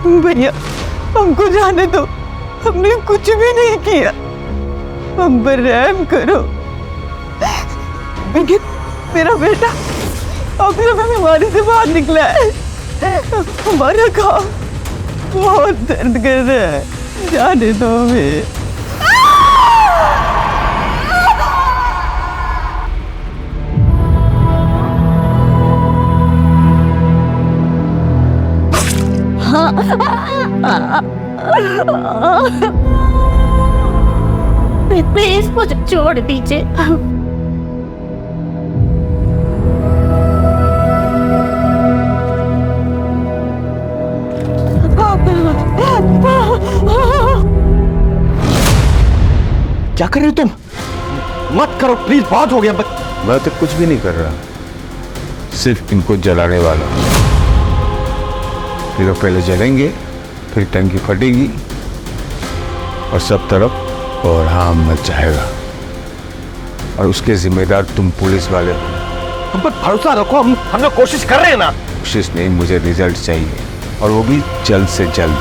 भैया हमको जाने दो, हमने कुछ भी नहीं किया, हम पर रहम करो। मेरा बेटा अभी बीमारी से बाहर निकला है, हमारा घाव बहुत दर्द कर रहा है, जाने दो हमें। प्लीज मुझे छोड़ दीजिए। क्या कर रहे हो तुम? मत करो प्लीज, बहुत हो गया। मैं तो कुछ भी नहीं कर रहा, सिर्फ इनको जलाने वाला। ये लोग पहले जलेंगे, फिर टंकी फटेगी और सब तरफ और हम मच जाएगा, और उसके जिम्मेदार तुम पुलिस वाले हो। हम पर भरोसा रखो, हम लोग कोशिश कर रहे हैं ना। कोशिश नहीं, मुझे रिजल्ट चाहिए, और वो भी जल्द से जल्द।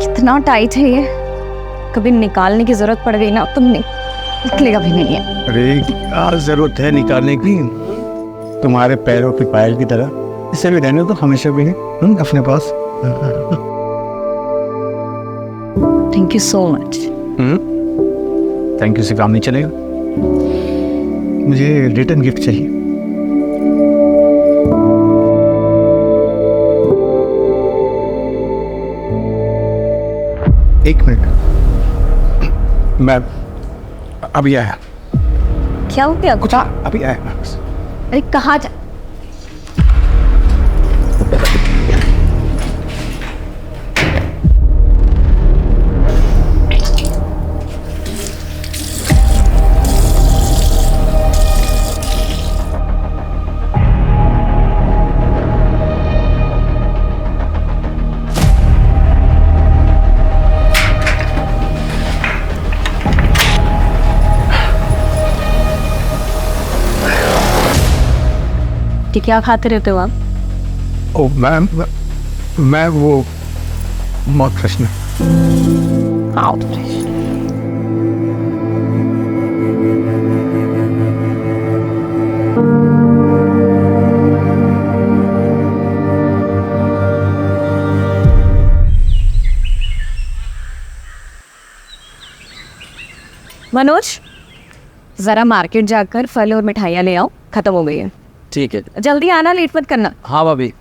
कितना टाइट है ये, कभी निकालने की जरूरत पड़ गई ना तो निकलेगा भी नहीं है। अरे क्या जरूरत है निकालने की, तुम्हारे पैरों की पायल की तरह इसे भी रहने तो हमेशा भी है अपने पास। Thank you so much. Thank you से काम नहीं चलेगा, मुझे रिटर्न गिफ्ट चाहिए। एक मिनट, मैं अभी आया। क्या हो गया? कुछ अभी आया। अरे कहाँ जा? क्या खाते रहते हो आप? ओ मैम, मैं वो mouth freshener. Mouth freshener? Manoj, जरा मार्केट जाकर फल और मिठाइयाँ ले आओ, खत्म हो गई है। ठीक है, जल्दी आना, लेट मत करना। हाँ भाभी।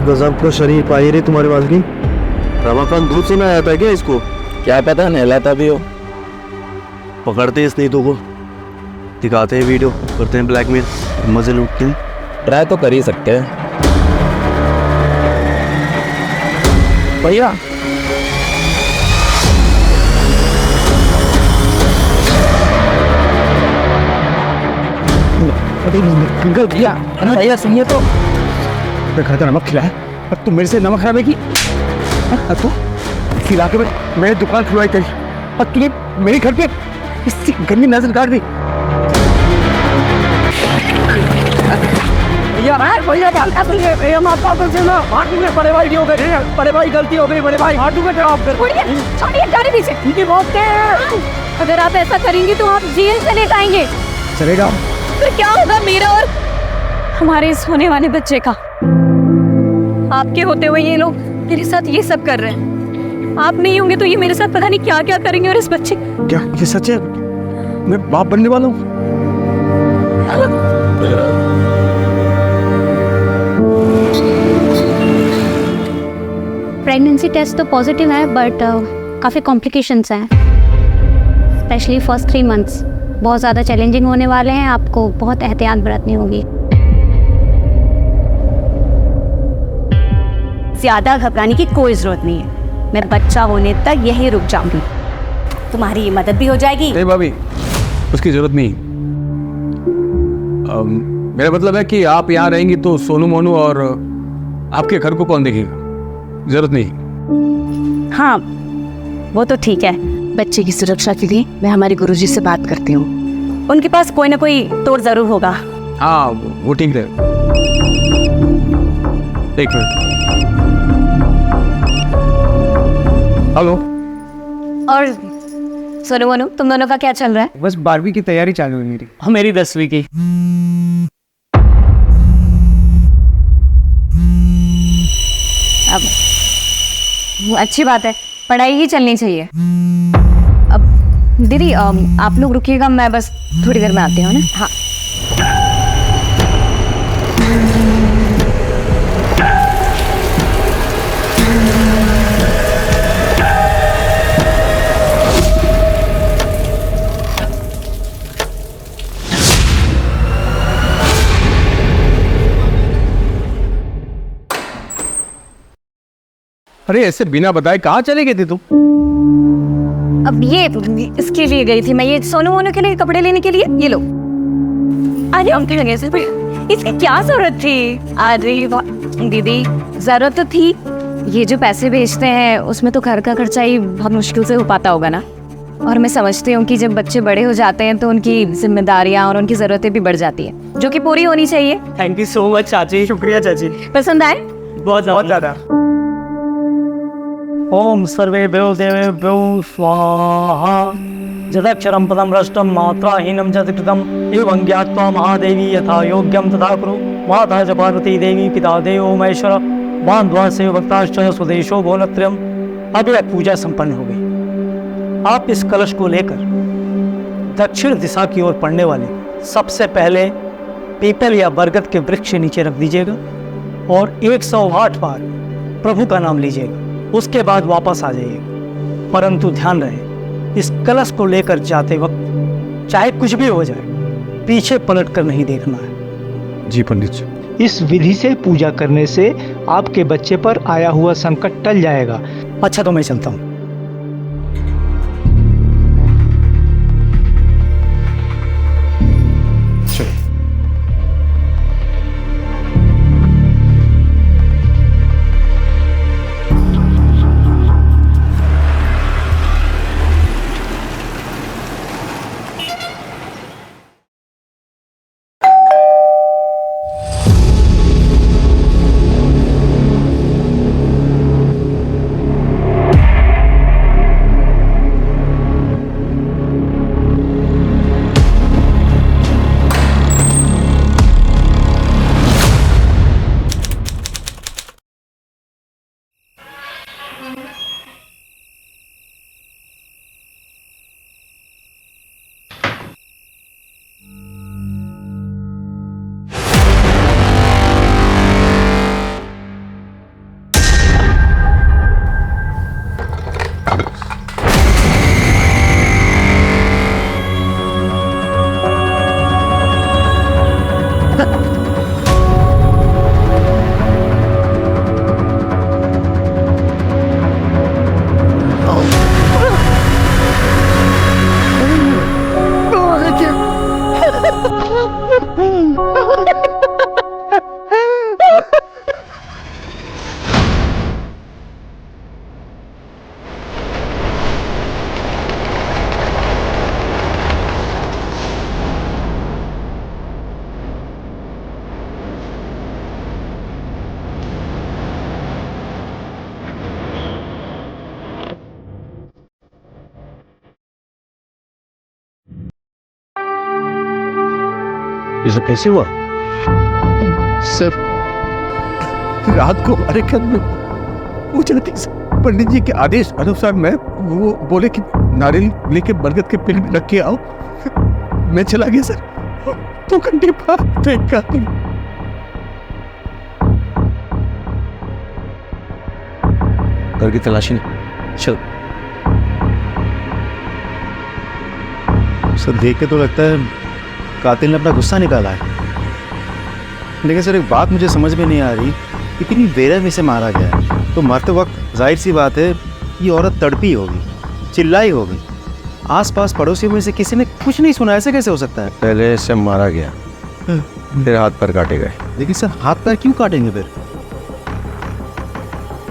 गजब का शरीर पाई रे तुम्हारे पास की। रमाकांत दूध से ना आया था क्या इसको? क्या पता, नहलाता भी हो। पकड़ते इस नीतू को, दिखाते हैं वीडियो, करते हैं ब्लैकमेल, मजे लूटते हैं। ट्राई तो कर ही सकते हैं भैया। अंकल भैया, भैया सुनिए तो, मैं खाता नमक खिलाया और तुम मेरे से नमक खिलाने की। तू खिला के मैंने दुकान खुलवाई करी और तूने मेरे घर पे इतनी गंदी नजर डाल दी। भैया माता को से ना हाथ में बड़े भाई हो गए, बड़े भाई गलती हो गई, बड़े भाई हाथ में जवाब कर। इनकी मौत है। अगर आप ऐसा करेंगे तो आप जेल चले जाएंगे। चलेगा फिर क्या होगा मेरा और हमारे इस होने वाले बच्चे का? आपके होते हुए ये लोग मेरे साथ ये सब कर रहे हैं। आप नहीं होंगे तो ये मेरे साथ पता नहीं क्या क्या करेंगे। और इस बच्चे, क्या ये सच है? मैं बाप बनने वाला हूँ। प्रेगनेंसी टेस्ट तो पॉजिटिव है बट काफ़ी कॉम्प्लिकेशंस हैं। स्पेशली फर्स्ट 3 मंथ्स बहुत ज़्यादा चैलेंजिंग होने वाले हैं। आपको बहुत एहतियात बरतनी होगी। ज़्यादा घबराने की कोई ज़रूरत नहीं है। मैं बच्चा होने तक यहीं रुक जाऊंगी। तुम्हारी मदद भी हो जाएगी। नहीं भाभी, उसकी जरूरत नहीं। मेरा मतलब है कि आप यहाँ रहेंगी तो सोनू मोनू और आपके घर को कौन देखेगा? जरूरत नहीं। हाँ, वो तो ठीक है। बच्चे की सुरक्षा के लिए मैं हमारे गुरुजी से बात करती हूँ। उनके पास कोई ना कोई तोड़ जरूर होगा। हाँ, वो ठीक है। एक मिनट। हेलो। और सोनू मोनू, तुम दोनों का क्या चल रहा है? बस 12वीं की तैयारी चालू है मेरी। और मेरी 10वीं की। अब अच्छी बात है, पढ़ाई ही चलनी चाहिए। अब दीदी आप लोग रुकिएगा, मैं बस थोड़ी देर में आती हूँ ना। हाँ। अरे ऐसे बिना बताए कहाँ चले गए थे तुम? अब ये इसके लिए गई थी मैं, ये सोनू मोनू के लिए कपड़े लेने के लिए। ये लो। अरे हम लगे इसकी क्या जरूरत थी? अरे दीदी, जरूरत तो थी। ये जो पैसे भेजते हैं उसमें तो घर का खर्चा ही बहुत मुश्किल से हो पाता होगा ना। और मैं समझती हूँ कि जब बच्चे बड़े हो जाते हैं तो उनकी जिम्मेदारियाँ और उनकी ज़रूरतें भी बढ़ जाती हैं, जो कि पूरी होनी चाहिए। थैंक यू सो मच चाची। शुक्रिया चाची। पसंद आए? बहुत ज़्यादा। ओम सर्वेभ्यो देवेभ्यो स्वाहा। जदक्षरं पदं भ्रष्टं मात्राहीनं च कृतं एवं ज्ञात्वा महादेवी यथा योग्यं तथा कुरु। माता च पार्वती देवी पिता देवो महेश्वर बांधवा से भक्ताश्च स्वदेशो भोलत्रयम्। अब यह पूजा संपन्न हो गई। आप इस कलश को लेकर दक्षिण दिशा की ओर पड़ने वाले सबसे पहले पीपल या बरगद के वृक्ष के नीचे रख दीजिएगा और 108 बार प्रभु का नाम लीजिएगा। उसके बाद वापस आ जाइएगा। परंतु ध्यान रहे, इस कलश को लेकर जाते वक्त चाहे कुछ भी हो जाए, पीछे पलट कर नहीं देखना है। जी पंडित जी। इस विधि से पूजा करने से आपके बच्चे पर आया हुआ संकट टल जाएगा। अच्छा, तो मैं चलता हूँ। ये सब कैसे हुआ? सर, रात को हमारे घर में पूजा थी सर। पंडित जी के आदेश अनुसार मैं वो बोले कि नारियल लेके बरगद के पेड़ में रख के आओ। मैं चला गया सर। 2 घंटे बाद देखा घर की तलाशी नहीं। चल। सर देख के तो लगता है कातिल ने अपना गुस्सा निकाला है, लेकिन सर एक बात मुझे समझ में नहीं आ रही, इतनी बेरहमी से मारा गया है तो मरते वक्त जाहिर सी बात है ये औरत तड़पी होगी, चिल्लाई होगी। आसपास पड़ोसियों में से किसी ने कुछ नहीं सुना, ऐसे कैसे हो सकता है? पहले से मारा गया, फिर हाथ पर काटे गए। लेकिन सर हाथ पैर क्यों काटेंगे फिर?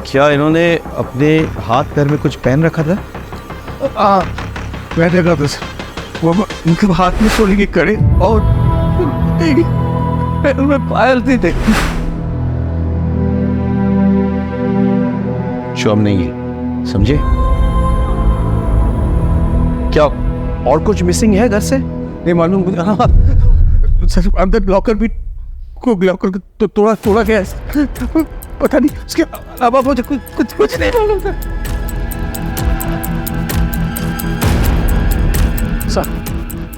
क्या इन्होंने अपने हाथ पैर में कुछ पहन रखा था? मैं देखा था सर, वो उनके हाथ में सोने की कड़े और पैरों में पायल थी। शोम नहीं है, समझे? क्या और कुछ मिसिंग है घर से? नहीं मालूम मुझे। हाँ सर, अंदर लॉकर भी को लॉकर तो तोड़ा गया है, पता नहीं उसके अलावा मुझे कुछ नहीं मालूम था।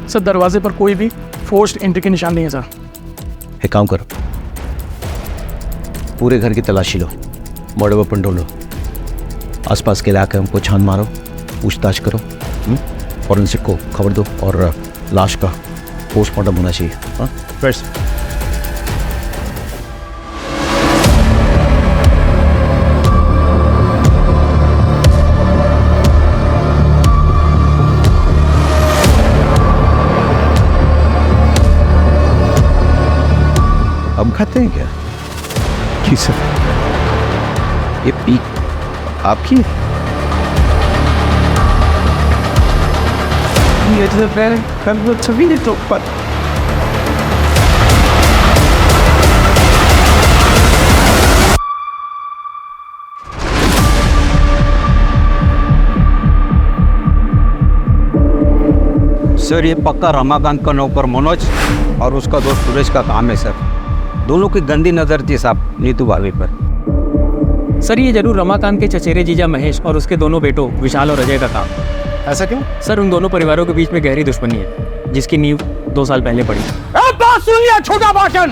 सर दरवाजे पर कोई भी फोर्स्ड एंट्री के निशान नहीं है सर। एक काम करो, पूरे घर की तलाशी लो, मर्डर वेपन ढूंढो, आसपास के इलाके हमको छान मारो, पूछताछ करो, फॉरेंसिक को खबर दो और लाश का पोस्टमार्टम होना चाहिए। हाँ बस अब खाते हैं क्या? जी सर। ये पीक आपकी है? ये तो पहले कल छवि नहीं तो पर सर ये पक्का रमाकांत का नौकर मनोज और उसका दोस्त सुरेश का काम है सर। दोनों की गंदी नजर थी साहब नीतू भाभी पर। सर ये जरूर रमाकांत के चचेरे जीजा महेश और उसके दोनों बेटों विशाल और अजय का काम। ऐसा क्यों? सर उन दोनों परिवारों के बीच में गहरी दुश्मनी है जिसकी नींव 2 साल पहले पड़ी। छोटा भाषण,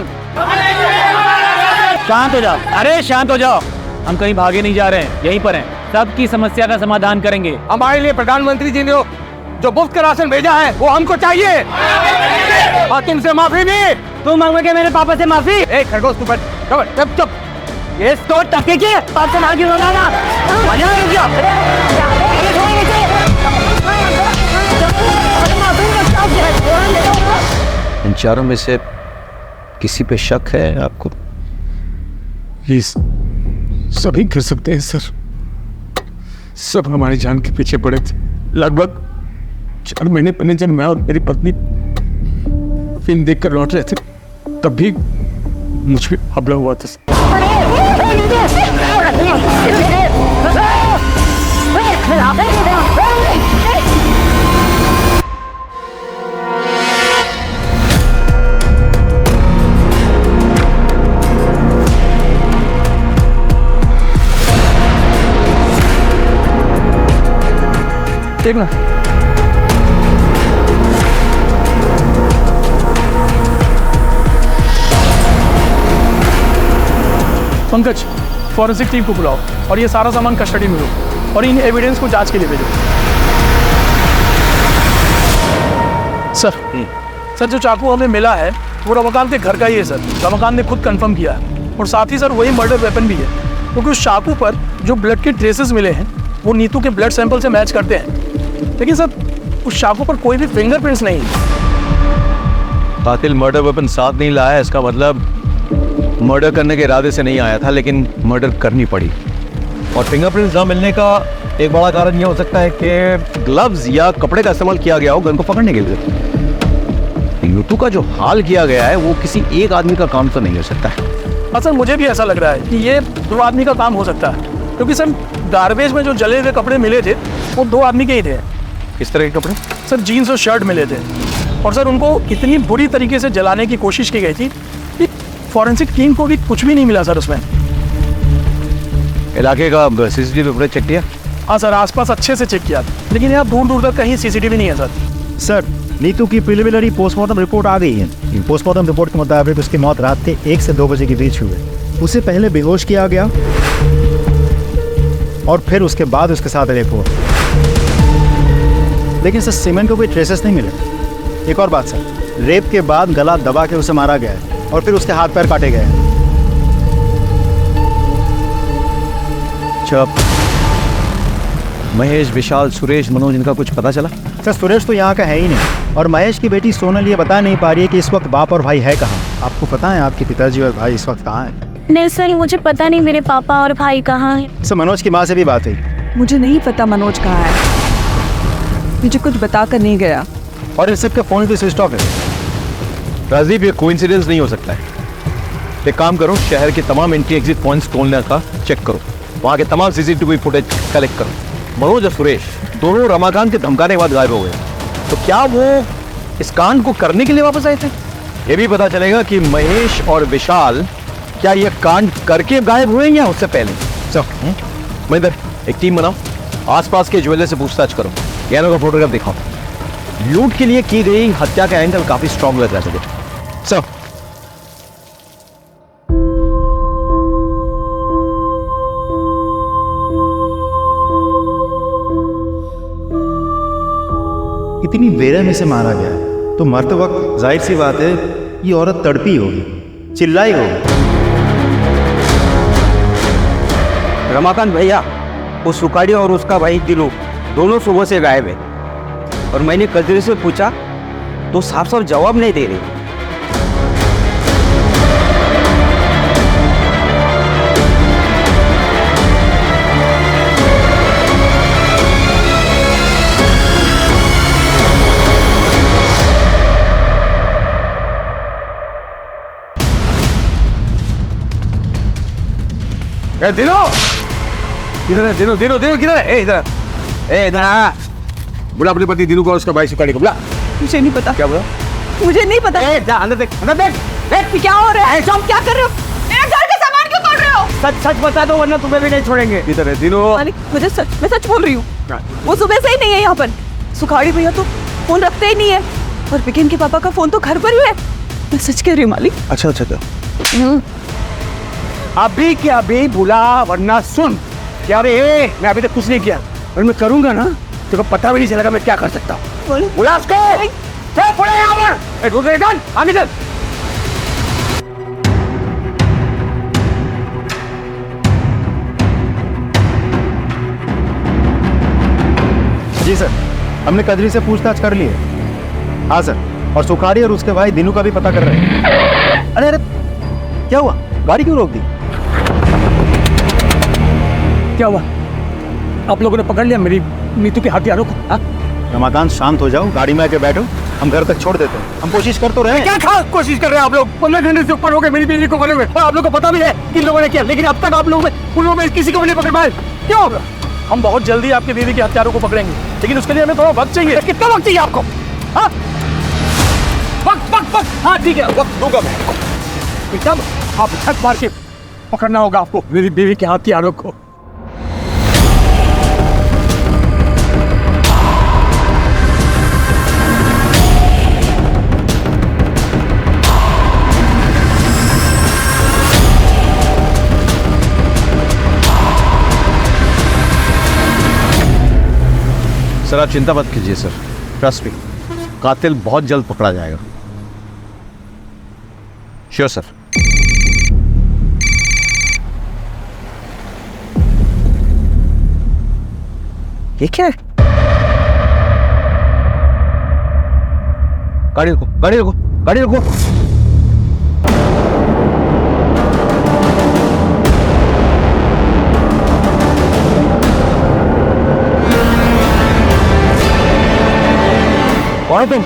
शांत हो जाओ। अरे शांत हो जाओ, हम कहीं भागे नहीं जा रहे हैं, यहीं पर हैं। सबकी समस्या का समाधान करेंगे। हमारे लिए प्रधानमंत्री जी ने जो मुफ्त का राशन भेजा है वो हमको चाहिए और तुमसे माफी भी। तुम मांगोगे मेरे पापा से माफी? ए खरगोश तू बैठ, चुप चुप। ये तो टके के पाप से ना क्यों होगा ना? मजा आ गया। इन चारों में से किसी पे शक है आपको? प्लीज, सभी कर सकते हैं सर। सब हमारी जान के पीछे पड़े थे। लगभग 4 महीने पहले जब मैं और मेरी पत्नी फिल्म देखकर लौट रहे थे तब भी मुझ पे हमला हुआ था। देखना पंकज, फॉरेंसिक टीम को बुलाओ और ये सारा सामान कस्टडी में लो और इन एविडेंस को जांच के लिए भेजो। सर जो चाकू हमें मिला है वो रमाकांत के घर का ही है सर। रमाकांत ने खुद कंफर्म किया है और साथ ही सर वही मर्डर वेपन भी है, क्योंकि उस चाकू पर जो ब्लड के ट्रेसेस मिले हैं वो नीतू के ब्लड सैंपल से मैच करते हैं, लेकिन सर उस चाकू पर कोई भी फिंगरप्रिंट्स नहीं है। कातिल मर्डर वेपन साथ नहीं लाया, इसका मतलब मर्डर करने के इरादे से नहीं आया था, लेकिन मर्डर करनी पड़ी। और फिंगरप्रिंट्स ना मिलने का एक बड़ा कारण यह हो सकता है कि ग्लव्स या कपड़े का इस्तेमाल किया गया हो गन को पकड़ने के लिए। नीतू का जो हाल किया गया है वो किसी एक आदमी का काम तो नहीं हो सकता है। हाँ सर, मुझे भी ऐसा लग रहा है कि ये 2 आदमी का काम हो सकता है, क्योंकि सर गार्बेज में जो जले हुए कपड़े मिले थे वो 2 आदमी के ही थे। किस तरह के कपड़े? सर जीन्स और शर्ट मिले थे और सर उनको इतनी बुरी तरीके से जलाने की कोशिश की गई थी कि फॉरेंसिक टीम को भी कुछ भी नहीं मिला सर उसमें। इलाके का सीसीटीवी फुटेज चेक किया? हाँ सर, आसपास अच्छे से चेक किया, लेकिन यहाँ दूर दूर तक कहीं सीसीटीवी नहीं है सर। सर नीतू की प्रिलिमिनरी पोस्टमार्टम रिपोर्ट आ गई है। पोस्टमार्टम रिपोर्ट के मुताबिक उसकी मौत रात के 1 से 2 बजे के बीच हुई। उसे पहले बेहोश किया गया और फिर उसके बाद उसके साथ रेप हुआ, लेकिन सर सीमेंट को कोई ट्रेसेस नहीं मिले। एक और बात सर, रेप के बाद गला दबा के उसे मारा गया है और फिर उसके हाथ पैर काटे गए हैं। चुप। महेश, विशाल, सुरेश, मनोज, इनका कुछ पता चला? सर सुरेश तो यहाँ का है ही नहीं, और महेश की बेटी सोनल ये बता नहीं पा रही है कि इस वक्त बाप और भाई है कहाँ। आपको पता है आपके पिताजी और भाई इस वक्त कहाँ है? नहीं सर, मुझे पता नहीं मेरे पापा और भाई कहाँ हैं। सर मनोज की माँ से भी बात हुई। मुझे नहीं पता मनोज कहाँ है, मुझे कुछ बता कर नहीं गया। और इस सबके फोन भी स्विच ऑफ है। राजीव, ये कोइंसिडेंस नहीं हो सकता है। एक काम करो, शहर के तमाम एंट्री एग्जिट पॉइंट्स खोलने का चेक करो, वहाँ के तमाम सीसीटीवी फुटेज कलेक्ट करो। मनोज और सुरेश दोनों रमाकांत के धमकाने के बाद गायब हो गए, तो क्या वो इस कांड को करने के लिए वापस आए थे? ये भी पता चलेगा कि महेश और विशाल क्या ये कांड करके गायब हुए या उससे पहले। चलो महेंद्र, एक टीम बनाओ, आसपास के ज्वेलर से पूछताछ करो, यानों का फोटोग्राफ दिखाओ। लूट के लिए की गई हत्या का एंगल काफी स्ट्रॉन्ग लग रहा है। चलो। इतनी बेरहमी से मारा गया है तो मरते वक्त जाहिर सी बात है ये औरत तड़पी होगी, चिल्लाई होगी। रमाकांत भैया, वो सुखाड़ी और उसका भाई दिलू दोनों सुबह से गायब है, और मैंने कजरी से पूछा तो साफ साफ जवाब नहीं दे रही। दिनो, किधर है? दिनो, दिनो, दिनो किधर है? ए इधर, ए इधर आ। बुला अपने पति दिनू को और उसका भाई सुखाड़ी को बुला। मुझे नहीं पता। क्या बोला? मुझे नहीं पता। ए जा अंदर देख, अंदर देख। देख क्या हो रहा है? तुम क्या कर रहे हो? मेरे घर का सामान क्यों तोड़ रहे हो? सच सच बता दो वरना तुम्हें भी नहीं छोड़ेंगे। किधर है दिनो? मालिक, मैं सच बोल रही हूँ। वो सुबह से ही नहीं है यहाँ पर। सुखाड़ी भैया तो फोन रखते ही नहीं है, और विकेन के पापा का फोन तो घर पर ही है। मैं सच कह रही हूँ मालिक। अच्छा अच्छा अच्छा। अभी क्या अभी बुला, वरना सुन। क्या रे, मैं अभी तक कुछ नहीं किया, और मैं करूंगा ना तो पता भी नहीं चलेगा मैं क्या कर सकता हूँ। बुला उसको। चल पड़े यहाँ पर। दूसरे गन आगे चल। जी सर, हमने कजरी से पूछताछ कर ली है। हाँ सर, और सुखाड़ी और उसके भाई दिनू का भी पता कर रहे हैं। अरे अरे क्या हुआ? गाड़ी क्यों रोक दी? क्या हुआ? आप लोगों ने पकड़ लिया मेरी नीतू के हथियारों को? हाँ? रमाकांत शांत हो जाओ, गाड़ी में आके बैठो, हम घर तक छोड़ देते हैं। हम कोशिश कर तो रहे हैं। क्या खास कोशिश कर रहे हैं आप लोग? 15 घंटे से ऊपर हो गए मेरी बीवी को पकड़े हुए, और आप लोग को पता भी है किन लोगों ने किया, लेकिन अब तक आप लोगों में किसी को भी नहीं पकड़ पाए। क्यों? हम बहुत जल्दी आपके बीवी के हत्यारों को पकड़ेंगे, लेकिन उसके लिए हमें थोड़ा वक्त चाहिए। कितना वक्त चाहिए आपको? हाँ? वक्त। हाँ ठीक है, वक्त दूंगा मैं आपको। एकदम आप छत मार के पकड़ना होगा आपको मेरी बीवी के हथियारों को। सर आप चिंता मत कीजिए सर, ट्रस्ट मी, कातिल बहुत जल्द पकड़ा जाएगा। Sure sir. ये क्या है? गाड़ी रुको, गाड़ी रुको, गाड़ी रुको। कौन हो तुम?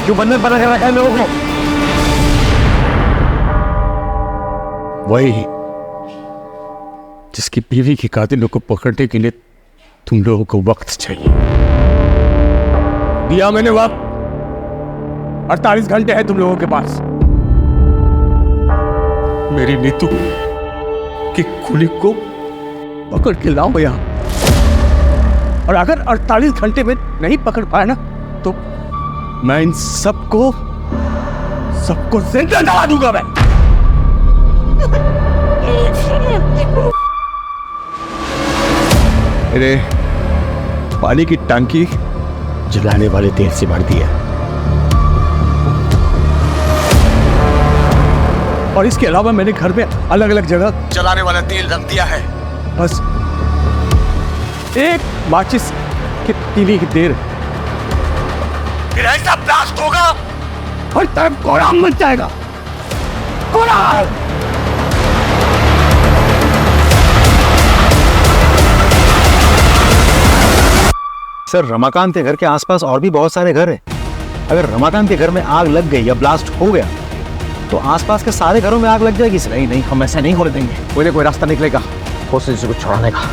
क्यों बंधन बना कर रखा है लोगों को? वही जिसकी बीवी के कातिलों को पकड़ने के लिए तुम लोगों को वक्त चाहिए। दिया मैंने वक्त, 48 घंटे है तुम लोगों के पास। मेरी नीतू की खूनी को पकड़ के लाओ यहाँ। और अगर 48 घंटे में नहीं पकड़ पाया ना तो मैं इन सबको जिंदा जला दूंगा मैं। अरे पानी की टंकी जलाने वाले तेल से भर दिया और इसके अलावा मैंने घर में अलग अलग जगह जलाने वाला तेल रख दिया है। बस एक माचिस की तीली की देर, फिर ऐसा ब्लास्ट होगा और तब कोहराम मच जाएगा। कोहराम! सर, रमाकांत के घर के आसपास और भी बहुत सारे घर हैं। अगर रमाकांत के घर में आग लग गई या ब्लास्ट हो गया तो आसपास के सारे घरों में आग लग जाएगी। नहीं नहीं, हम ऐसा नहीं होने देंगे। कोई रास्ता निकलेगा कोशिश को छुड़ाने का।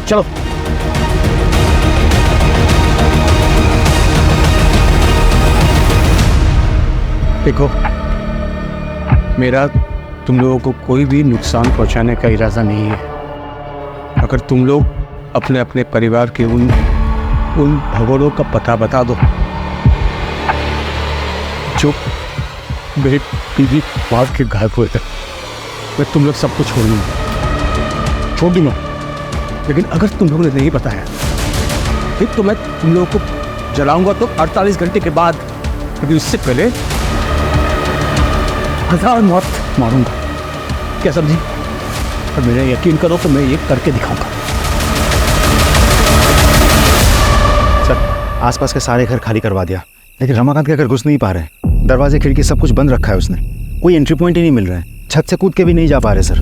चलो देखो, मेरा तुम लोगों को कोई भी नुकसान पहुंचाने का इरादा नहीं है। अगर तुम लोग अपने अपने परिवार के उन भगोड़ों का पता बता दो जो मेरी बीवी मार के घायल हुए थे, मैं तुम लोग सबको छोड़ दूंगा। लेकिन अगर तुम लोगों ने नहीं बताया फिर तो मैं तुम लोगों को जलाऊंगा तो 48 घंटे के बाद, क्योंकि उससे पहले 1000 मौत मारूंगा। क्या समझी? और मेरा यकीन करो तो मैं ये करके दिखाऊंगा। सर, आसपास के सारे घर खाली करवा दिया, लेकिन रमाकांत के घर घुस नहीं पा रहे। दरवाजे खिड़की सब कुछ बंद रखा है उसने। कोई एंट्री पॉइंट ही नहीं मिल रहा है। छत से कूद के भी नहीं जा पा रहे सर।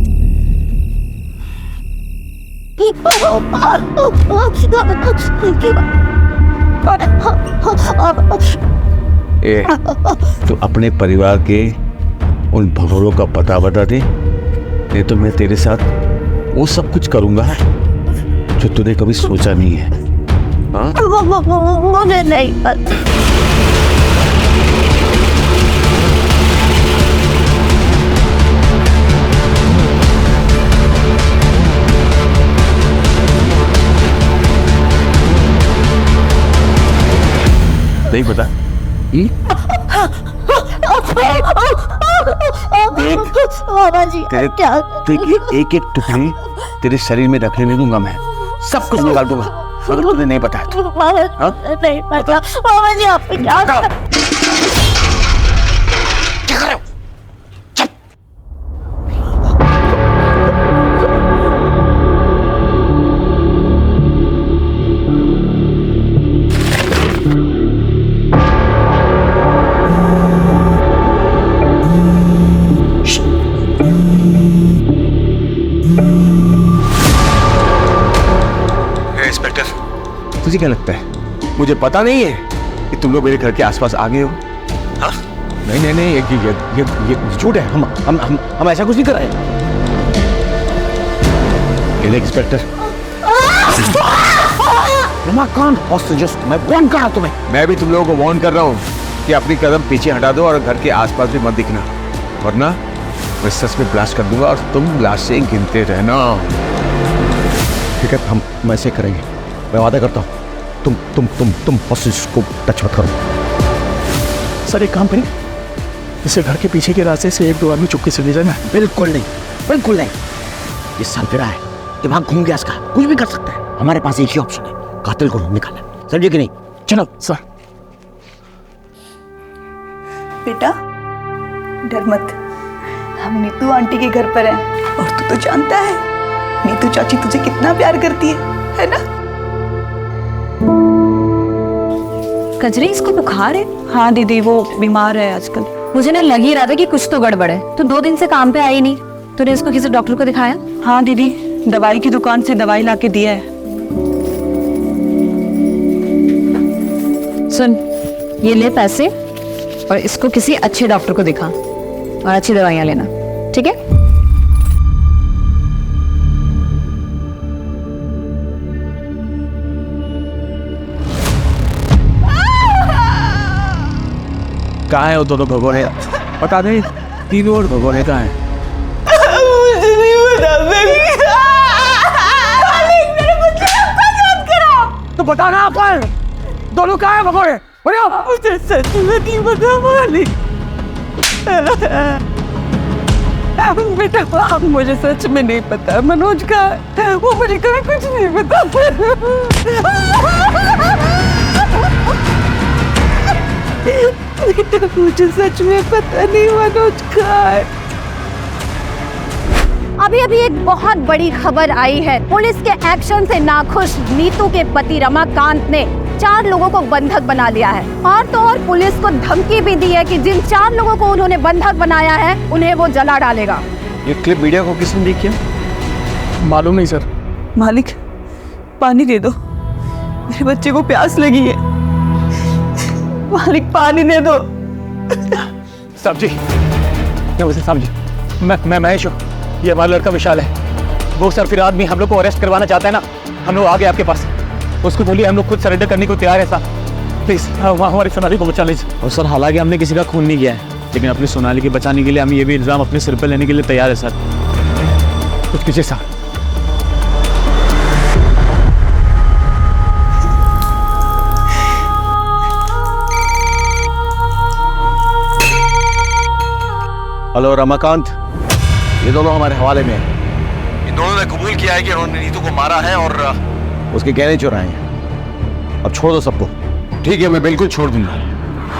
तो अपने परिवार के उन भगोड़ों का पता बता दे, नहीं तो मैं तेरे साथ वो सब कुछ करूंगा जो तूने कभी सोचा नहीं है। हाँ? मुझे नहीं पता। नहीं पता? तेरे एक टुकड़े तेरे शरीर में रखने नहीं दूंगा मैं। सब कुछ निकाल दूंगा अगर तुझे नहीं पता है तो। नहीं पता मामा जी, आप क्या कर रहे हो? तुझे क्या लगता है मुझे पता नहीं है कि तुम लोग मेरे घर के आसपास आ गए हो? हाँ? नहीं, ये झूठ है। हम ऐसा कुछ नहीं कर रहे हैं। इंस्पेक्टर, मैं वार्न कर रहा हूं तुम्हें। मैं भी तुम लोगों को वार्न कर रहा हूँ कि अपनी कदम पीछे हटा दो और घर के आसपास भी मत दिखना, वरना मैं सच में ब्लास्ट कर दूंगा और तुम लाशें गिनते रहना। ठीक है, हम ऐसे करेंगे, मैं वादा करता हूँ। तुम हॉस्टेज को टच मत करो। सर एक काम करें, इसे घर के पीछे के रास्ते से 1-2 आदमी चुपके से ले जाना। बिल्कुल नहीं। ये सरफिरा है, दिमाग घूम गया इसका, कुछ भी कर सकता है। हमारे पास एक ही ऑप्शन है, कातिल को निकालना। समझे कि नहीं? चलो सर। बेटा डर मत, हम नीतू आंटी के घर पर हैं और तू तो जानता है नीतू चाची तुझे कितना प्यार करती है ना? कजरी, इसको बुखार है? हाँ दीदी, वो बीमार है आजकल। मुझे ना लग ही रहा था कि कुछ तो गड़बड़ है। तो 2 दिन से काम पे आई नहीं। तूने इसको किसी डॉक्टर को दिखाया? हाँ दीदी, दवाई की दुकान से दवाई लाके दिया है। सुन, ये ले पैसे और इसको किसी अच्छे डॉक्टर को दिखा और अच्छी दवाइयाँ लेना, ठीक है? कहाँ है वो दोनों भगोड़े? बता दे, तीनों भगोड़े कहाँ हैं? मुझे नहीं बता सकती। बताना अपन, दोनों कहाँ है भगोड़े? मुझे सच में नहीं पता मालिक। बेटा आप मुझे सच में नहीं पता मनोज का, वो मुझे कभी कुछ नहीं पता। बेटा मुझे सच में पता नहीं मनोज का। अभी अभी एक बहुत बड़ी खबर आई है। पुलिस के एक्शन से नाखुश नीतू के पति रमाकांत ने 4 लोगों को बंधक बना लिया है, और तो और पुलिस को धमकी भी दी है कि जिन 4 लोगों को उन्होंने बंधक बनाया है उन्हें वो जला डालेगा। ये क्लिप मीडिया को किसने लीक किया? मालूम नहीं सर। मालिक पानी दे दो, मेरे बच्चे को प्यास लगी है। मालिक पानी दे दो। साहब जी, नमस्ते साहब जी, मैं महेश हूँ, ये हमारा लड़का विशाल है। वो सर फिर आदमी हम लोग को अरेस्ट करवाना चाहता है ना, हम लोग आ गए आपके पास। उसको बोलिए हम लोग खुद सरेंडर करने को तैयार है साहब, प्लीज़ हमारी सोनाली को बचा लीजिए। और सर हालांकि हमने किसी का खून नहीं किया है, लेकिन अपनी सोनाली के बचाने के लिए हम ये भी इल्ज़ाम अपने सिर पर लेने के लिए तैयार है सर। कुछ कीजिए साहब। हेलो रमाकांत, ये दोनों हमारे हवाले में हैं। इन दोनों ने कबूल किया है कि उन्होंने नीतू को मारा है और उसके गहने चुराए हैं। अब छोड़ दो सबको। ठीक है, मैं बिल्कुल छोड़ दूंगा,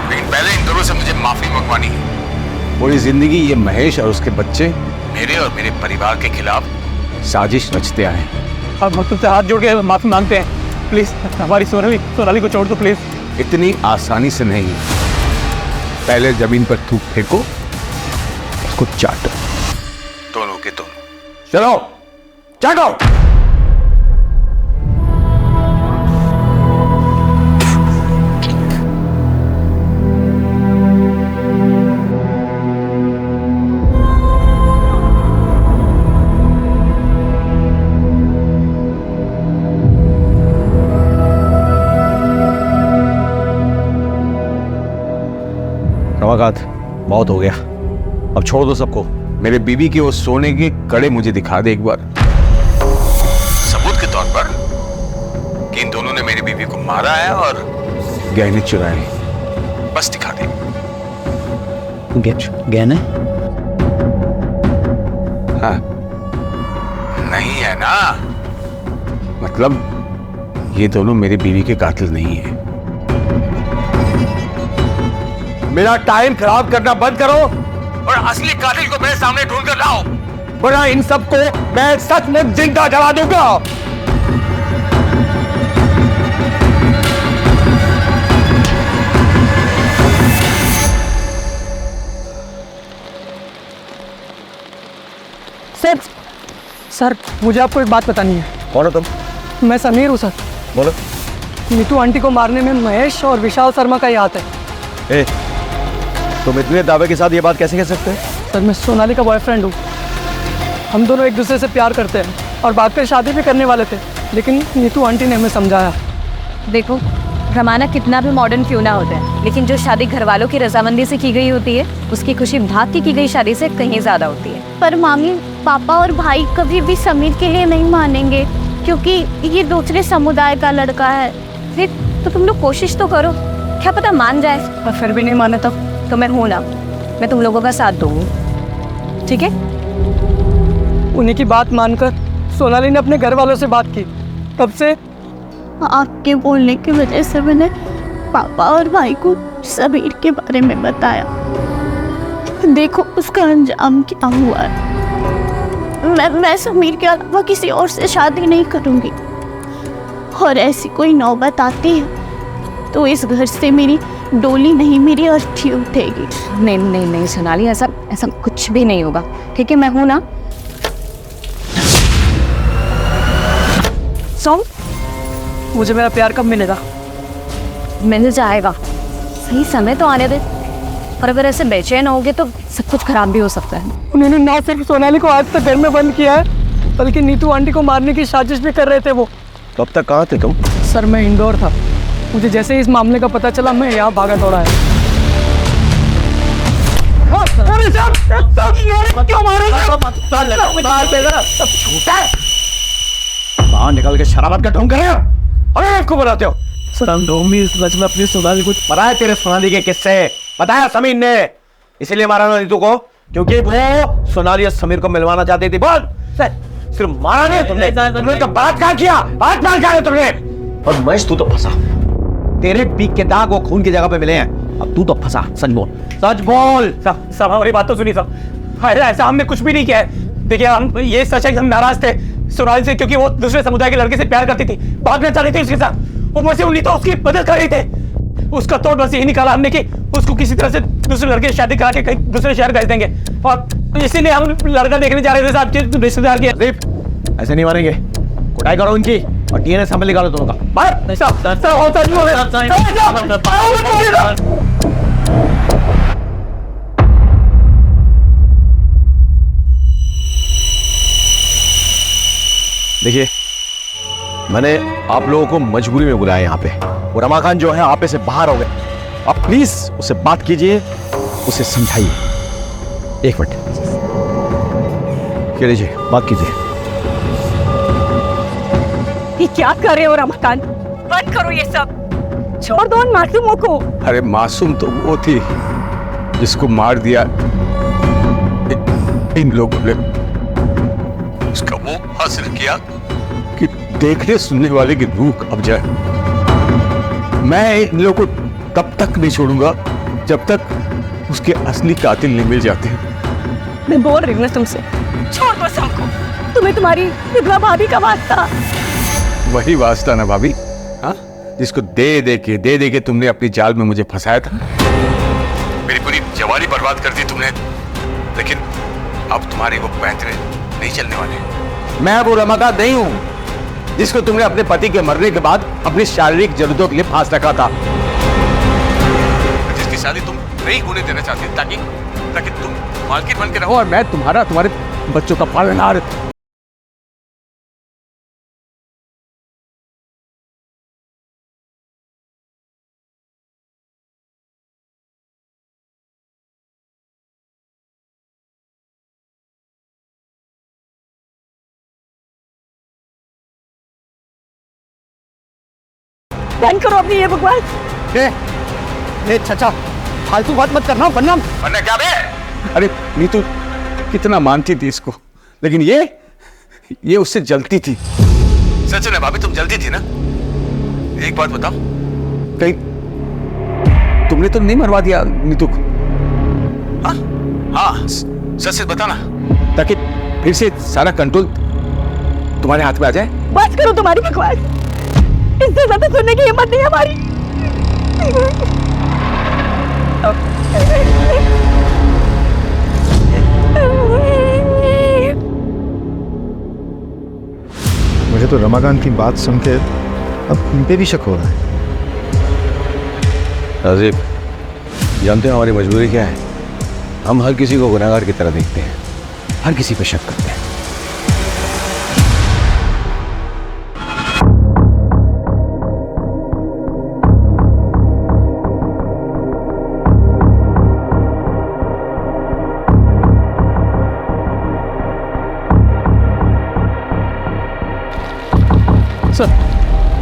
लेकिन पहले इन दोनों से मुझे माफी मंगवानी है। पूरी जिंदगी ये महेश और उसके बच्चे मेरे और मेरे परिवार के खिलाफ साजिश रचते आए। अब हम तुमसे हाथ जोड़ के माफी मांगते हैं, प्लीज हमारी सोनाली को छोड़ दो प्लीज। इतनी आसानी से नहीं, पहले जमीन पर थूक फेंको, उसको चाटो, दोनों के दोनों। चलो चाटो। रमाकांत, बहुत हो गया, अब छोड़ दो सबको। मेरे बीवी के वो सोने के कड़े मुझे दिखा दे एक बार, सबूत के तौर पर कि इन दोनों ने मेरी बीवी को मारा है और गहने चुराए। बस दिखा दे। गहने? हाँ, नहीं है ना? मतलब ये दोनों मेरी बीवी के कातिल नहीं है। मेरा टाइम खराब करना बंद करो और असली कातिल को मेरे सामने ढूंढ कर लाओ, वरना इन सबको मैं सच में जिंदा जला दूंगा। सर मुझे आपको एक बात बतानी है। कौन हो तुम? मैं समीर हूँ सर। बोलो। नीतू आंटी को मारने में महेश और विशाल शर्मा का ही हाथ है। ए, तुम इतने दावे के साथ ये बात कैसे कह सकते हो? सर मैं सोनाली का बॉयफ्रेंड हूँ, हम दोनों एक दूसरे से प्यार करते हैं और बात कर शादी भी करने वाले थे, लेकिन नीतू आंटी ने हमें समझाया। देखो रमाना कितना भी मॉडर्न क्यों ना होता है, लेकिन जो शादी घर वालों की रजामंदी से की गई होती है उसकी खुशी भाग की गई शादी से कहीं ज़्यादा होती है। पर मामी, पापा और भाई कभी भी समीर के लिए नहीं मानेंगे, क्योंकि ये दूसरे समुदाय का लड़का है। फिर तो तुम लोग कोशिश तो करो, क्या पता मान जाए। और फिर भी नहीं माने तो मैं हूँ ना, मैं तुम लोगों का साथ दूँगी, ठीक है? उन्हीं की बात मानकर सोनाली ने अपने घर वालों से बात की, तब से आपके बोलने की वजह से मैंने पापा और भाई को समीर के बारे में बताया। देखो उसका अंजाम क्या हुआ है। मैं समीर के अलावा किसी और से शादी नहीं करूँगी, और ऐसी कोई नौबत आती है तो इस घर से मेरी डोली नहीं, मेरी अर्थी उठेगी। नहीं नहीं नहीं सोनाली, ऐसा कुछ भी नहीं होगा, ठीक है? मैं हूं ना। सो मुझे मेरा प्यार कब मिलेगा? मिल जाएगा, सही समय तो आने दे। और अगर ऐसे बेचैन होगे तो सब कुछ खराब भी हो सकता है। उन्होंने ना सिर्फ सोनाली को आज तक घर में बंद किया है, बल्कि नीतू आंटी को मारने की साजिश भी कर रहे थे वो। तो अब तक कहाँ थे तुम? सर मैं इंदौर था, मुझे जैसे ही इस मामले का पता चला मैं यहाँ भागा दौड़ा है। बाहर निकल के शराबत का ढोंग कर रहे हो? हमें आपको बनाते हो? सर हम दो में अपनी सोनाली को बताया तेरे सोनाली के किस्से, बताया समीर ने, इसीलिए मारा ना नीतू को, क्योंकि वो सोनाली और समीर को मिलवाना चाहती थी। बोल सिर्फ मारा नहीं तुमने, तुमने तो बलात्कार किया, बलात्कार किया तुमने। और महेश तू तो फंसा, तेरे पीक के दाग वो खून की जगह पे मिले हैं, अब तू तो फंसा। सच बोल, सच बोल। सब हमारी बात तो सुनी सब। अरे ऐसा हमने कुछ भी नहीं किया है। देखिए हम ये सच है कि हम नाराज थे सोनाली से, क्योंकि वो दूसरे समुदाय के लड़के से प्यार करती थी, भागना चाहती थी उसके साथ। ऊपर से उन्हीं तो उसकी मदद कर रही थे। उसका तोड़ बस यही निकाला हमने कि उसको किसी तरह से दूसरे लड़के से शादी करा के कहीं दूसरे शहर भेज देंगे, और इसीलिए हम लड़का देखने जा रहे थे साहब के रिश्तेदार के। ऐसे नहीं मारेंगे, कुटाई करो उनकी और डीएनए सैंपल निकालो दोनों का। देखिए मैंने आप लोगों को मजबूरी में बुलाया यहाँ पे, और रमाकांत जो है आपे से बाहर हो गए। आप प्लीज उससे बात कीजिए, उसे समझाइए। एक मिनट के लीजिए, बात कीजिए। ये क्या कर रहे हो रमाकांत? बंद करो ये सब, छोड़ दो उन मासूमों को। अरे मासूम तो वो थी जिसको मार दिया इन लोगों ने। उसका वो हासिल किया कि देखने सुनने वाले की रूह अब जाए। मैं इन लोगों को तब तक नहीं छोड़ूंगा जब तक उसके असली कातिल नहीं मिल जाते। मैं बोल रही हूँ ना तुमसे, छोड़ दो सबको। तुम्हें तुम्हारी विधवा भाभी का वास्ता। वही वास्ता ना भाभी, हाँ, जिसको दे दे के तुमने अपनी जाल में मुझे फंसाया था। मेरी पूरी जवानी बर्बाद कर दी तुमने, लेकिन अब तुम्हारे वो पैंतरे नहीं चलने वाले। मैं वो रमाकांत नहीं हूं जिसको तुमने अपने पति के मरने के बाद अपनी शारीरिक जरूरतों के लिए फांस रखा था, जिसकी शादी तुम नहीं होने देना चाहती ताकि तुम मालकिन बन के रहो और मैं तुम्हारे बच्चों का पालनहार। बंद करो अपनी ये बकवास। चाचा फालतू बात मत करना, वरना क्या बे? अरे नीतू कितना मानती थी इसको, लेकिन ये उससे जलती थी। सच है भाभी, तुम जलती थी ना। एक बात बताओ, कहीं तुमने तो नहीं मरवा दिया नीतू को? हाँ सच से बताना, ताकि फिर से सारा कंट्रोल तुम्हारे हाथ में आ जाए। बस करो तुम्हारी बकवास, इससे ज्यादा सुनने की हिम्मत नहीं हमारी। मुझे तो रमाकांत की बात सुन के अब इन पे भी शक हो रहा है। राजीव, जानते हो हमारी मजबूरी क्या है? हम हर किसी को गुनहगार की तरह देखते हैं, हर किसी पे शक करते हैं।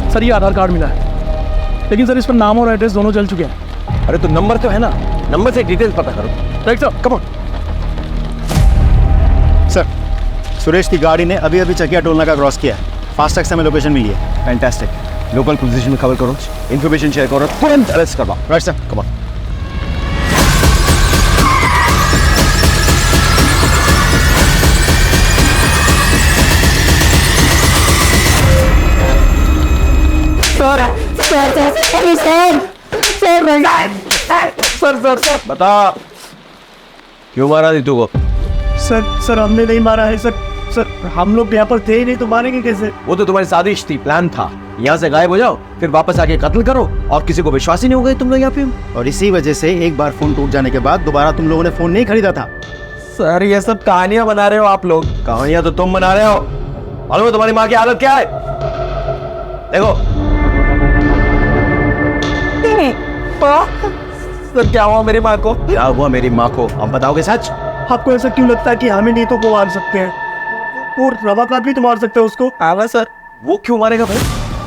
सर ये आधार कार्ड मिला है, लेकिन सर इस पर नाम और एड्रेस दोनों चल चुके हैं। अरे तो नंबर तो है ना, नंबर से डिटेल्स पता करो। Right sir, come on. Sir, Suresh की गाड़ी ने अभी चकिया टोल नाका क्रॉस किया है। फास्टैग से हमें लोकेशन मिली है। फैंटास्टिक। लोकल पोजीशन में खबर करो, इन्फॉर्मेशन शेयर करो, तुरंत अरेस्ट करवाओ। Right sir, come on. Sir बता, क्यों मारा नीतू को? सर हमने नहीं मारा है सर हम लोग यहाँ पर थे ही नहीं, तो मारेंगे कैसे? वो तो तुम्हारी साजिश थी, प्लान था। यहाँ से गायब हो जाओ, फिर वापस आके कत्ल करो, और किसी को विश्वास ही नहीं हो गए तुम लोग यहाँ पे। और इसी वजह से एक बार फोन टूट जाने के बाद दोबारा तुम लोगों ने फोन नहीं खरीदा था। सर ये सब कहानियां बना रहे हो आप लोग। कहानियां तो तुम बना रहे हो। मालूम है तुम्हारी माँ की हालत क्या है? देखो सर क्या हुआ मेरी माँ को? क्या हुआ मेरी माँ को? अब बताओगे सच? आपको ऐसा क्यों लगता है कि हम ही नीतू को मार सकते हैं? और रमाकांत भी तो मार सकते हैं उसको। आवा सर, वो क्यों मारेगा भाई?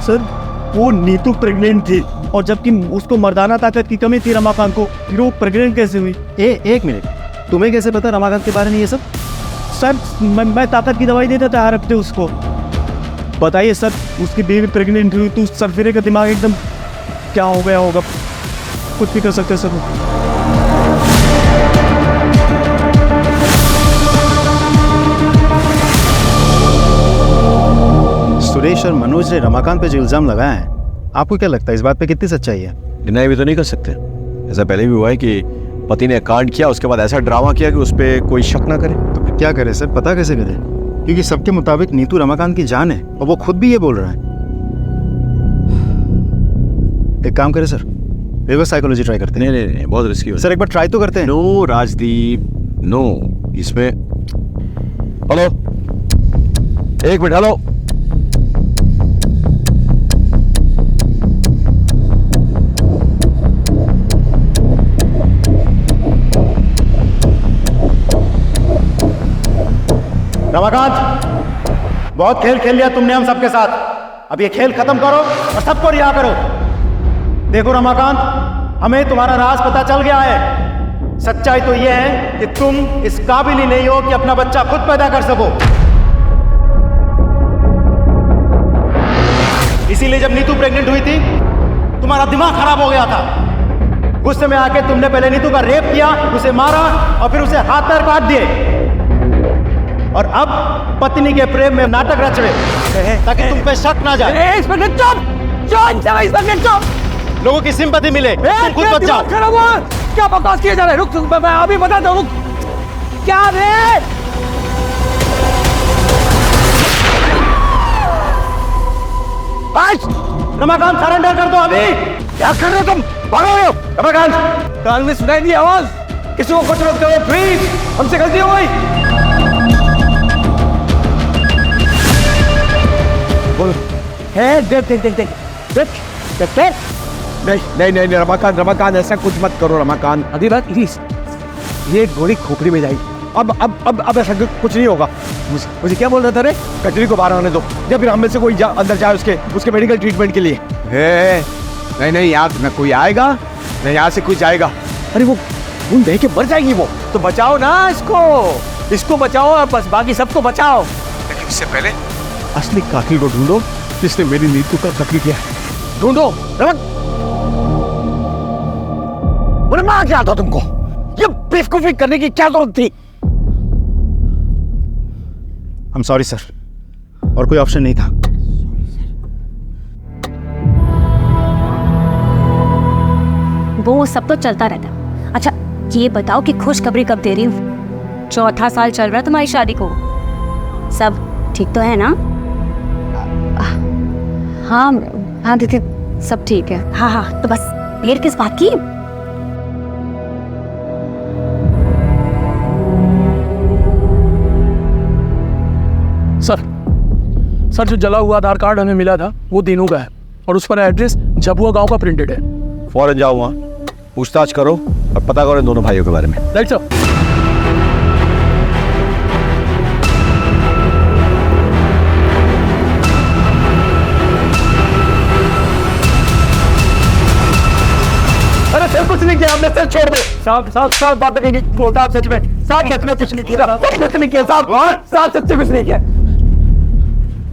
सर वो नीतू प्रेग्नेंट थी, और जबकि उसको मर्दाना ताकत की कमी थी रमाकांत को, फिर वो प्रेग्नेंट कैसे हुई? एक मिनट, तुम्हें कैसे पता रमाकांत के बारे में ये सब? सर मैं ताकत की दवाई देता था हर हफ्ते उसको। बताइए सर, उसकी बीवी प्रेग्नेंट हुई तो सरफिरे का दिमाग एकदम क्या हो गया होगा? कुछ भी कर सकते सर। सुरेश और मनोज ने रमाकांत पे जो इल्जाम लगाया है, आपको क्या लगता है इस बात पे कितनी सच्चाई है? डिनाई भी तो नहीं कर सकते। ऐसा पहले भी हुआ है कि पति ने कांड किया, उसके बाद ऐसा ड्रामा किया कि उस पर कोई शक ना करे। तो फिर क्या करे सर, पता कैसे करे? क्योंकि सबके मुताबिक नीतू रमाकांत की जान है और वो खुद भी ये बोल रहा है। एक काम करे सर, रिवर्स साइकोलॉजी ट्राई करते हैं। नहीं, बहुत रिस्की हो सर, एक बार ट्राई तो करते हैं। No Rajdeep, no. इसमें हेलो, एक मिनट, हेलो। रमाकांत, बहुत खेल खेल लिया तुमने हम सबके साथ, अब ये खेल खत्म करो और सबको रिहा करो। देखो रमाकांत, हमें तुम्हारा राज पता चल गया है। सच्चाई तो यह है कि तुम इस काबिल ही नहीं हो कि अपना बच्चा खुद पैदा कर सको। इसीलिए जब नीतू प्रेग्नेंट हुई थी, तुम्हारा दिमाग खराब हो गया था। गुस्से में आके तुमने पहले नीतू का रेप किया, उसे मारा और फिर उसे हाथ पैर काट दिए, और अब पत्नी के प्रेम में नाटक रच रहे ताकि तुम पे शक ना जाए। लोगों की सिंपैथी मिले, तुम खुद बच जाओ। क्या बकवास किया जा रहा है? रुक, मैं अभी बताता हूँ। क्या रे? रमाकांत, सरेंडर कर दो अभी। क्या कर रहे हो तुम? भागो रमाकांत। कान में सुनाई दी आवाज, किसी को कुछ मत करो प्लीज, हमसे गलती हो गई। बोलो। देख। नहीं, रमाकांत, ऐसा कुछ मत करो रमाकांत। अधिराज प्लीज, ये गोली खोपड़ी में जाएगी। अब ऐसा कुछ नहीं होगा। मुझे क्या बोल रहा था रे? कचरी को बाहर आने दो, या फिर हम में से कोई अंदर जाए उसके मेडिकल ट्रीटमेंट के लिए। नहीं, यहाँ न कोई आएगा, न यहाँ से कोई जाएगा। अरे वो खून दे के मर जाएगी वो। तो बचाओ ना इसको बचाओ, बस बाकी सबको बचाओ। लेकिन इससे पहले असली कातिल को ढूंढो जिसने मेरी नीतू का कत्ल किया है। ढूंढो। बोले मां, क्या था तुमको? ये बेवकूफी करने की क्या जरूरत थी? I'm sorry सर, और कोई ऑप्शन नहीं था। वो सब तो चलता रहता। अच्छा ये बताओ कि खुशखबरी कब दे रही हूँ? 4था साल चल रहा है तुम्हारी शादी को, सब ठीक तो है ना? हाँ दीदी, सब ठीक है। हाँ, तो बस देर किस बात की? सर, जो जला हुआ आधार कार्ड हमें मिला था वो दीनू का है, और उस पर एड्रेस झबुआ गांव का प्रिंटेड है। फौरन जाओ वहाँ, पूछताछ करो और पता करो इन दोनों भाइयों के बारे में। Right sir. अरे सर, कुछ नहीं किया हमने, सर छोड़ दो। साहब बात नहीं बोलता आप, सच में साहब, सच में कुछ नहीं किया, कुछ नहीं किया साहब, सच में कुछ नहीं किया।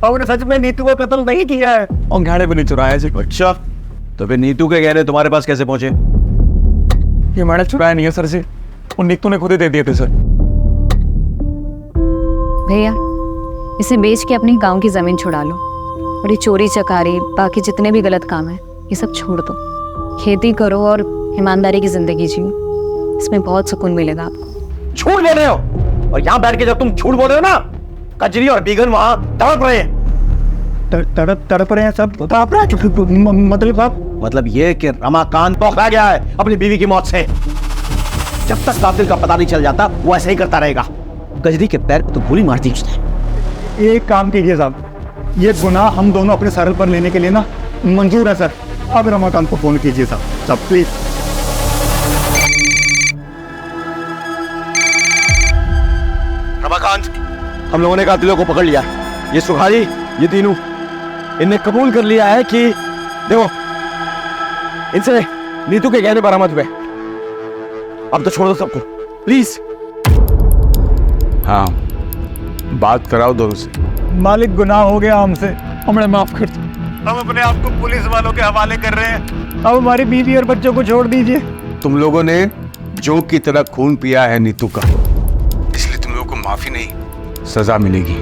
और सच में नीतू को कत्ल नहीं किया है, और गहने भी नहीं चुराया सिर्फ। अच्छा, तो फिर नीतू के गहने तुम्हारे पास कैसे पहुंचे? ये मैंने चुराया नहीं है सर जी, वो नीतू ने खुद ही दे दिए थे सर। भैया, इसे बेच के अपनी गांव की जमीन छुड़ा लो, और ये चोरी चकारी बाकी जितने भी गलत काम है ये सब छोड़ दो। खेती करो और ईमानदारी की जिंदगी जियो, इसमें बहुत सुकून मिलेगा आपको। झूठ बोल रहे हो, और यहाँ बैठ के जब तुम झूठ बोल रहे हो ना, कजरी और बीगन वहां तड़प रहे हैं। तड़प रहे हैं सब? मतलब ये कि रमाकांत पकड़ा गया है अपनी बीवी की मौत से। जब तक कातिल का पता नहीं चल जाता वो ऐसे ही करता रहेगा। कजरी के पैर को तो गोली मार दी उसने। एक काम कीजिए साहब, ये गुनाह हम दोनों अपने सर पर लेने के लिए ना मंजूर है सर। अब रमाकांत को फोन कीजिए साहब, प्लीज। रमाकांत, हम लोगों ने कातिलों को पकड़ लिया। ये सुखारी, ये तीनों, इनने कबूल कर लिया है कि देखो, इनसे नीतू के गहने बरामद हुए। अब तो छोड़ दो सबको, प्लीज। हाँ, बात कराओ दोनों से। मालिक, गुनाह हो गया हमसे, हमें माफ कर दो। हम अपने आप को पुलिस वालों के हवाले कर रहे हैं। अब हमारी बीवी और बच्चों को छोड़ दीजिए। तुम लोगों ने जोग की तरह खून पिया है नीतू का, इसलिए तुम लोगों को माफी नहीं, सजा मिलेगी।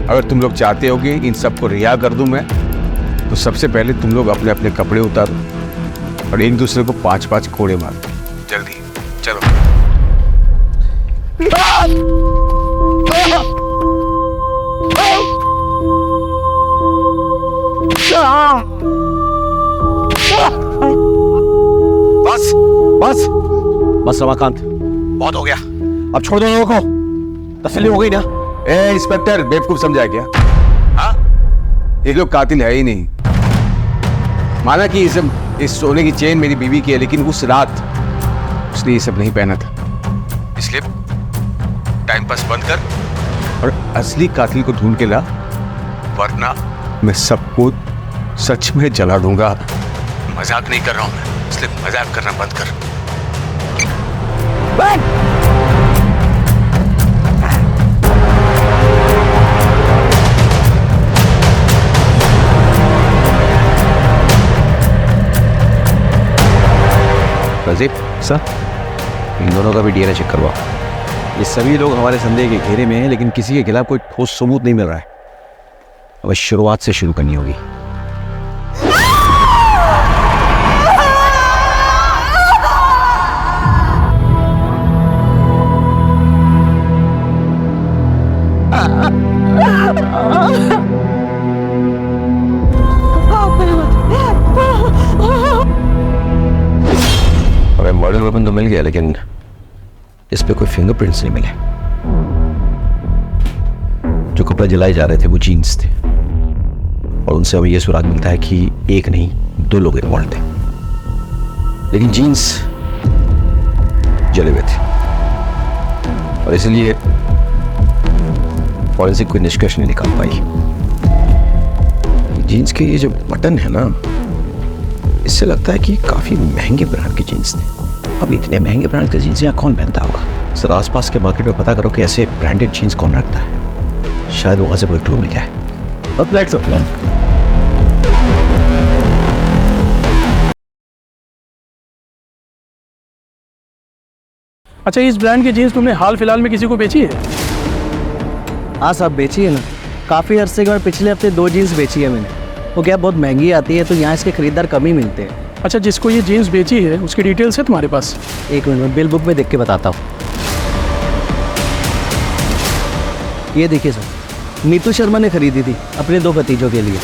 अगर तुम लोग चाहते हो कि इन सबको रिहा कर दूं मैं, तो सबसे पहले तुम लोग अपने अपने कपड़े उतारो और एक दूसरे को 5-5 कोड़े मारो। जल्दी चलो। बस बस बस रमाकांत, बहुत हो गया। अब छोड़ दो लोगों को, तसल्ली हो गई ना? ए इंस्पेक्टर, बेवकूफ समझा क्या? हाँ, ये लोग कातिल है ही नहीं। माना कि इस सोने की चेन मेरी बीवी की है, लेकिन उस रात उसने ये सब नहीं पहना था। इसलिए टाइम पास बंद कर और असली कातिल को ढूंढ के ला, वरना मैं सबको सच में जला दूंगा। मजाक नहीं कर रहा हूं मैं, इसलिए मजाक करना बंद कर। रजीब सर, इन दोनों का भी डीएनए चेक करवाओ। ये सभी लोग हमारे संदेह के घेरे में हैं, लेकिन किसी के खिलाफ कोई ठोस सबूत नहीं मिल रहा है। अब शुरुआत से शुरू करनी होगी। हमें मर्डर वेपन तो मिल गया, लेकिन इस पे कोई फिंगरप्रिंट्स नहीं मिले। जो कपड़े जलाए जा रहे थे वो जीन्स थे, और उनसे हमें यह सुराग मिलता है कि एक नहीं 2 लोग इन्वॉल्व थे, लेकिन जीन्स जले हुए थे, और इसलिए फॉरेंसिक कोई निष्कर्ष नहीं निकाल पाई। जीन्स के ये जो बटन है ना, इससे लगता है कि काफी महंगे ब्रांड की जीन्स थे। अब इतने महंगे ब्रांड के जीन्स यहाँ कौन पहनता होगा? सर, आसपास के मार्केट में पता करो कि ऐसे ब्रांडेड जीन्स कौन रखता है। शायद वहां से कोई क्लू मिल जाए। अब लेट्स प्लान। अच्छा, इस ब्रांड की जीन्स तुमने हाल फिलहाल में किसी को बेची है? हाँ साहब, बेची है ना। काफ़ी अरसे के बाद पिछले हफ्ते 2 जीन्स बेची है मैंने। वो क्या बहुत महंगी आती है, तो यहाँ इसके खरीदार कम ही मिलते हैं। अच्छा, जिसको ये जीन्स बेची है उसकी डिटेल्स है तुम्हारे पास? एक मिनट में बिल बुक में देख के बताता हूँ। ये देखिए सर, नीतू शर्मा ने खरीदी थी अपने 2 भतीजों के लिए।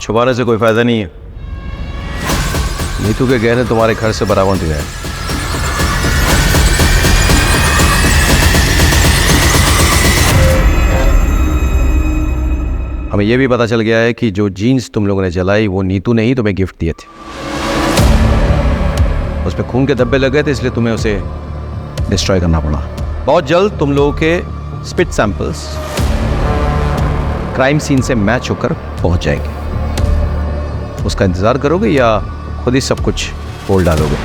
छुपाने से कोई फायदा नहीं है। नीतू के गहने तुम्हारे घर से बरामद हुए हैं। हमें यह भी पता चल गया है कि जो जीन्स तुम लोगों ने जलाई वो नीतू ने ही तुम्हें गिफ्ट दिए थे। उसमें खून के धब्बे लगे थे, इसलिए तुम्हें उसे डिस्ट्रॉय करना पड़ा। बहुत जल्द तुम लोगों के स्पिट सैंपल्स क्राइम सीन से मैच होकर पहुंच जाएंगे। उसका इंतजार करोगे या खुद ही सब कुछ बोल डालोगे?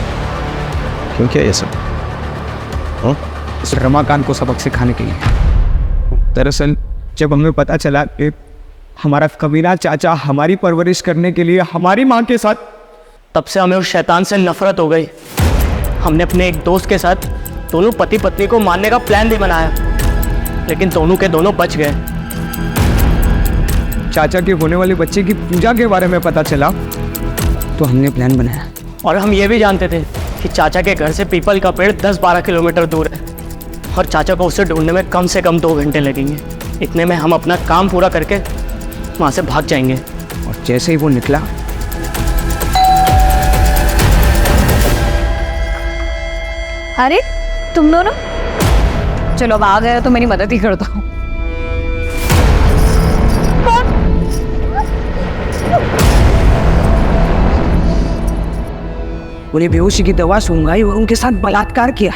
क्यों किया ये सब? इस रमाकांत को सबक सिखाने के लिए। दरअसल जब हमें पता चला कि हमारा कमीना चाचा हमारी परवरिश करने के लिए हमारी माँ के साथ, तब से हमें उस शैतान से नफरत हो गई। हमने अपने एक दोस्त के साथ दोनों पति पत्नी को मारने का प्लान भी बनाया, लेकिन दोनों के दोनों बच गए। चाचा के होने वाले बच्चे की पूजा के बारे में पता चला तो हमने प्लान बनाया। और हम ये भी जानते थे कि चाचा के घर से पीपल का पेड़ 10-12 किलोमीटर दूर है, और चाचा को उसे ढूंढने में कम से कम 2 घंटे लगेंगे। इतने में हम अपना काम पूरा करके वहाँ से भाग जाएंगे। और जैसे ही वो निकला, अरे तुम दोनों, चलो अब आ गए तो मेरी मदद ही कर दो। उन्हें बेहोशी की दवा सूंघाई और उनके साथ बलात्कार किया।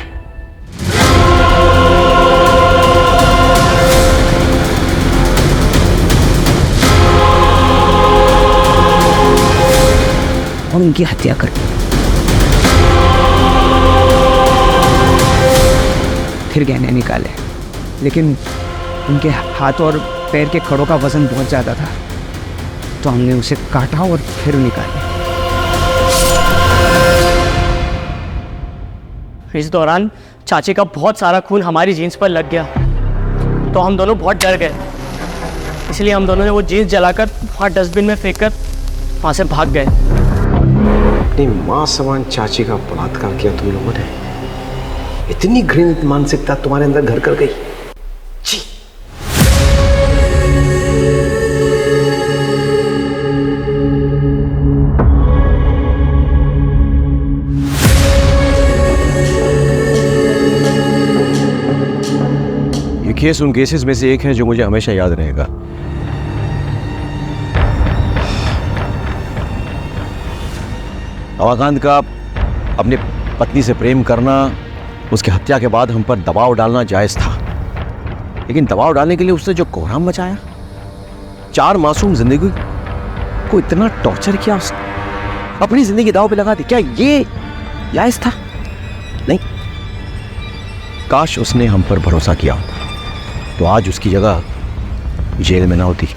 और उनकी हत्या कर दी। फिर गहने निकाले, लेकिन उनके हाथ और पैर के खड़ों का वजन बहुत ज़्यादा था, तो हमने उसे काटा और फिर निकाले। इस दौरान चाची का बहुत सारा खून हमारी जीन्स पर लग गया, तो हम दोनों बहुत डर गए। इसलिए हम दोनों ने वो जीन्स जलाकर वहाँ डस्टबिन में फेंक कर वहाँ से भाग गए। अपनी माँ समान चाची का बलात्कार किया तुम लोगों ने। इतनी घृणित मानसिकता तुम्हारे अंदर घर कर गई। छी। ये केस उन केसेस में से एक है जो मुझे हमेशा याद रहेगा। रमाकांत का अपनी पत्नी से प्रेम करना, उसकी हत्या के बाद हम पर दबाव डालना जायज था, लेकिन दबाव डालने के लिए उसने जो कोहराम मचाया, 4 मासूम जिंदगी को इतना टॉर्चर किया उसने, अपनी जिंदगी दांव पे लगा दी। क्या ये जायज था? नहीं। काश उसने हम पर भरोसा किया होता, तो आज उसकी जगह जेल में ना होती।